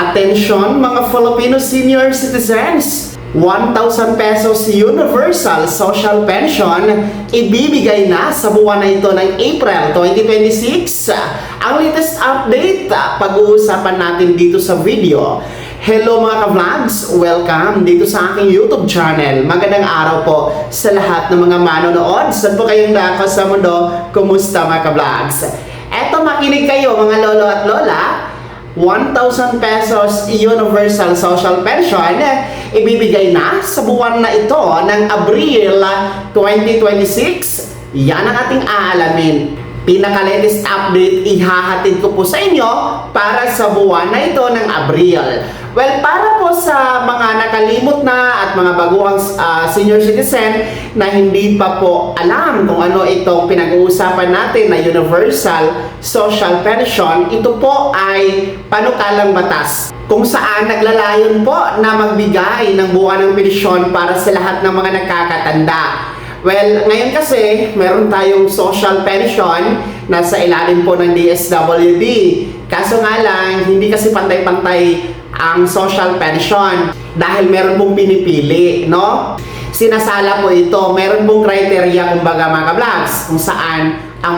Attention mga Filipino senior citizens! 1,000 pesos universal social pension ibibigay na sa buwan na ito ng April 2026. Ang latest update, pag-uusapan natin dito sa video. Hello mga ka-vlogs! Welcome dito sa aking YouTube channel. Magandang araw po sa lahat ng mga manonood. Saan po kayong dako sa mundo? Kumusta mga ka-vlogs? Eto, makinig kayo mga lolo at lola. 1,000 pesos universal social pension ibibigay na sa buwan na ito ng Abril 2026. Yan ang ating aalamin. Pinaka-latest update ihahatid ko po sa inyo para sa buwan na ito ng Abril. Well, para po sa mga nakalimot na at mga baguhang senior citizen na hindi pa po alam kung ano itong pinag-uusapan natin na universal social pension, ito po ay panukalang batas kung saan naglalayon po na magbigay ng buwanang pensyon para sa lahat ng mga nakakatanda. Well, ngayon kasi, meron tayong social pension na sa ilalim po ng DSWD. Kaso nga lang, hindi kasi pantay-pantay ang social pension dahil meron pong pinipili, no? Sinasala po ito, meron pong criteria kumbaga mga ka-vlogs kung saan ang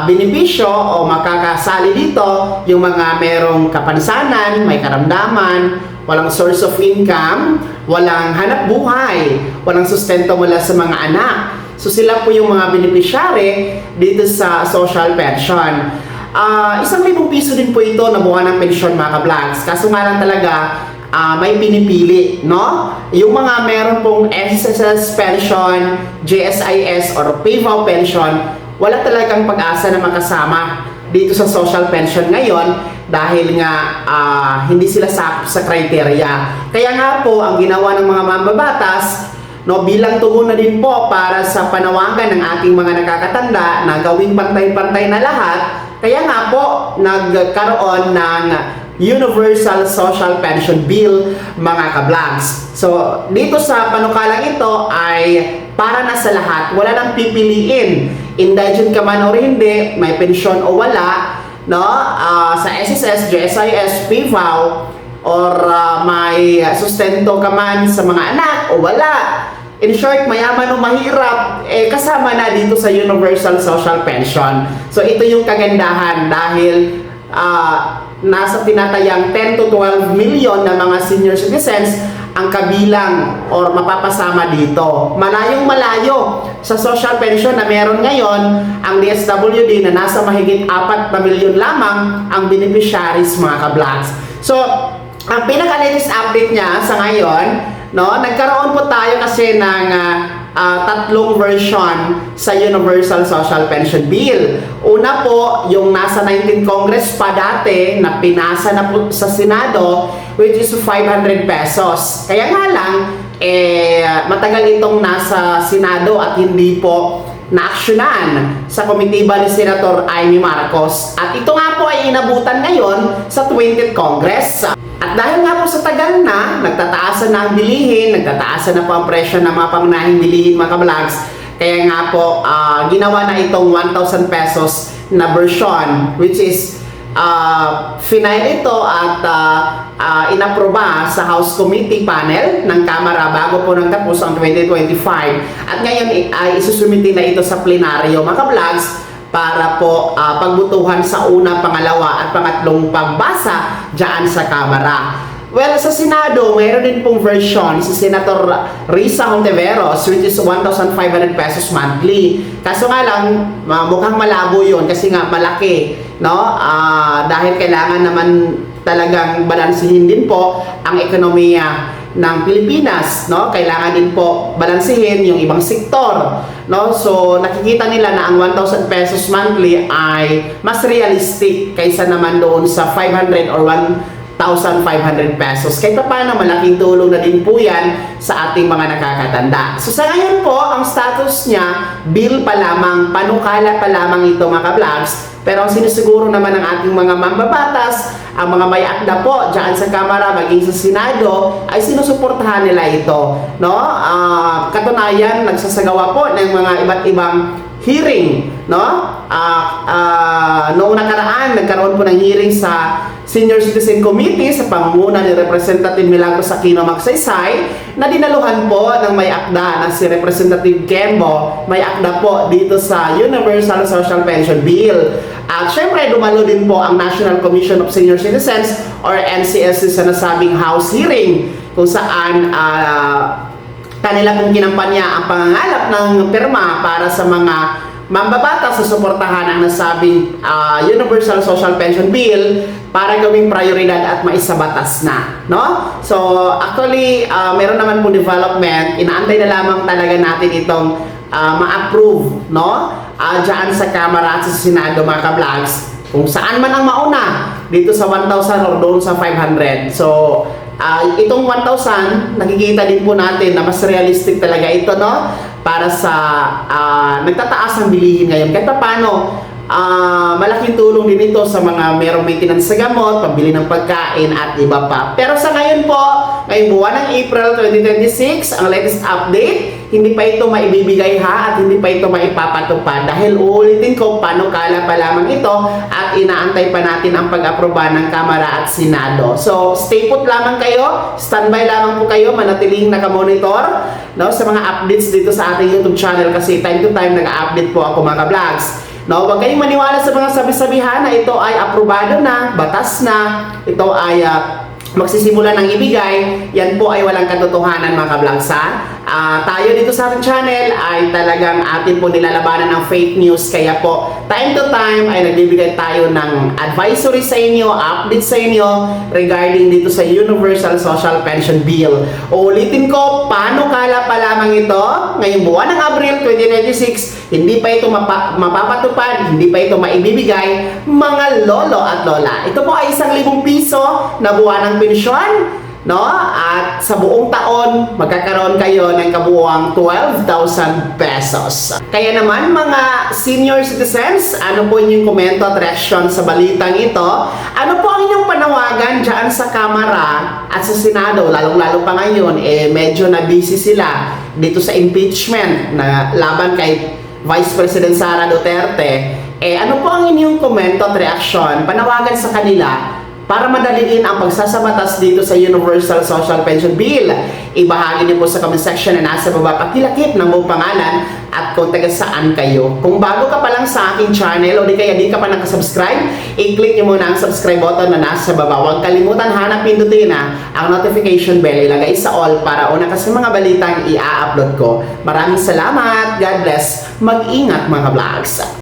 benepisyo o makakasali dito yung mga merong kapansanan, may karamdaman, walang source of income, walang hanap buhay, walang sustento mula sa mga anak. So sila po yung mga beneficiary dito sa social pension. 1,000 piso din po ito na buwan ng pensyon mga ka-vlogs. Kaso nga lang talaga may pinipili, no? Yung mga meron pong SSS pension, GSIS or PayVow pension, wala talagang pag-asa na makasama dito sa social pension ngayon dahil nga hindi sila sa criteria. Kaya nga po ang ginawa ng mga mambabatas, no, bilang tugon na din po para sa panawagan ng ating mga nakakatanda na gawing pantay-pantay na lahat, kaya nga po nagkaroon ng Universal Social Pension Bill mga ka-vlogs. So dito sa panukalang ito ay para na sa lahat, wala nang pipiliin, indigent ka man o hindi, may pensyon o wala, no? Sa SSS, GSIS, PayVow, or may sustento ka man sa mga anak o wala. In short, mayaman o mahirap, kasama na dito sa Universal Social Pension. So ito yung kagandahan dahil nasa tinatayang 10 to 12 million na mga senior citizens ang kabilang or mapapasama dito. Malayong malayo sa social pension na meron ngayon ang DSWD na nasa mahigit 4 na milyon lamang ang beneficiaries mga ka-vlogs. So, ang pinaka-latest update niya sa ngayon, no, nagkaroon po tayo kasi ng tatlong version sa Universal Social Pension Bill. Una po, yung nasa 19th Congress pa dati na pinasa na po sa Senado, which is 500 pesos. Kaya nga lang, matagal itong nasa Senado at hindi po na-actionan sa komitiba ni Senator Amy Marcos. At ito nga po ay inabutan ngayon sa 20th Congress. At dahil nga po sa tagal na, nagtataasan na ang bilihin, nagtataasan na po ang presyo ng mga pangunahing bilihin mga ka-vlogs. Kaya nga po, ginawa na itong 1,000 pesos na version, which is final ito at inaproba sa House Committee panel ng Kamara bago po nang tapos ang 2025. At ngayon ay isusumiti na ito sa plenaryo mga ka-vlogs para po pagbutuhan sa una, pangalawa at pangatlong pagbasa dyan sa Kamara. Well, sa Senado, mayroon din pong version si Senator Risa Hontiveros, which is 1,500 pesos monthly. Kaso nga lang, mukhang malabo yun kasi nga malaki, no? Dahil kailangan naman talagang balansihin din po ang ekonomiya ng Pilipinas, no? Kailangan din po balansihin yung ibang sektor, no? So nakikita nila na ang 1,000 pesos monthly ay mas realistic kaysa naman doon sa 500 or 1,500 pesos. Kahit paano, malaking tulong na din po yan sa ating mga nakakatanda. So sa ngayon po, ang status niya, bill pa lamang, panukala pa lamang ito mga ka-vlogs. Pero ang sinisiguro naman ng ating mga mambabatas, ang mga may akda po dyan sa Kamara, maging sa Senado, ay sinusuportahan nila ito. No? Katunayan, nagsasagawa po ng mga iba't ibang hearing, no? noong nakaraan, nagkaroon po ng hearing sa Senior Citizen Committee sa pangunguna ni Representative Milagros Aquino Magsaysay na dinaluhan po ng may akda na si Representative Kembo, may akda po dito sa Universal Social Pension Bill. At syempre, dumalo din po ang National Commission of Senior Citizens or NCSC sa nasabing House hearing kung saan kanila pong kinampanya ang pangangalap ng pirma para sa mga mambabatas sa suportahan ang nasabing Universal Social Pension Bill para gawing prioridad at maisabatas na, no? So, actually, meron naman po development. Inaantay na lamang talaga natin itong ma-approve, no? Diyan sa Kamara at sa Senado, mga ka-vlogs. Kung saan man ang mauna, dito sa 1,000 or doon sa 500. So, itong 1,000, nakikita din po natin na mas realistic talaga ito, no? Para sa nagtataas ang bilihin ngayon. Kahit paano, malaking tulong din ito sa mga merong maintenance sa gamot, pambili ng pagkain at iba pa. Pero sa ngayon po, ngayong buwan ng April 2026, ang latest update, hindi pa ito maibibigay ha at hindi pa ito maipapatupad dahil uulitin ko panukala pa lamang ito at inaantay pa natin ang pag-aproba ng Kamara at Senado. So, stay put lamang kayo, standby lamang po kayo, manatiling nakamonitor, no, sa mga updates dito sa ating YouTube channel kasi time to time nag-update po ako, mga vlogs. No, huwag kayong maniwala sa mga sabi-sabihan na ito ay aprobado na, batas na, ito ay magsisimula ng ibigay. Yan po ay walang katotohanan, mga ka-vlogs, ha? Tayo dito sa ating channel ay talagang atin po nilalabanan ng fake news. Kaya po, time to time ay nagbibigay tayo ng advisory sa inyo, update sa inyo regarding dito sa Universal Social Pension Bill. Uulitin ko, paano kala pa lamang ito? Ngayong buwan ng Abril 2026, hindi pa ito mapapatupad, hindi pa ito maibibigay, mga lolo at lola. Ito po ay 1,000 piso na buwan ng pensyon, no? At sa buong taon, magkakaroon kayo ng kabuuang 12,000 pesos. Kaya naman, mga senior citizens, ano po inyong komento at reaction sa balitang ito? Ano po ang inyong panawagan dyan sa Kamara at sa Senado? Lalong-lalo pa ngayon, medyo na busy sila dito sa impeachment na laban kay Vice President Sara Duterte. Ano po ang inyong komento at reaction? Panawagan sa kanila para madaliin ang pagsasabatas dito sa Universal Social Pension Bill. Ibahagi niyo po sa comment section na nasa baba, pakilakip ng buong pangalan at kung taga saan kayo. Kung bago ka pa lang sa aking channel o di kaya di ka pa nakasubscribe, i-click niyo muna ang subscribe button na nasa baba. Huwag kalimutan hanap pindutin na ang notification bell, ilagay sa all para una kasi mga balitang i-upload ko. Maraming salamat. God bless. Mag-ingat, mga vlogs.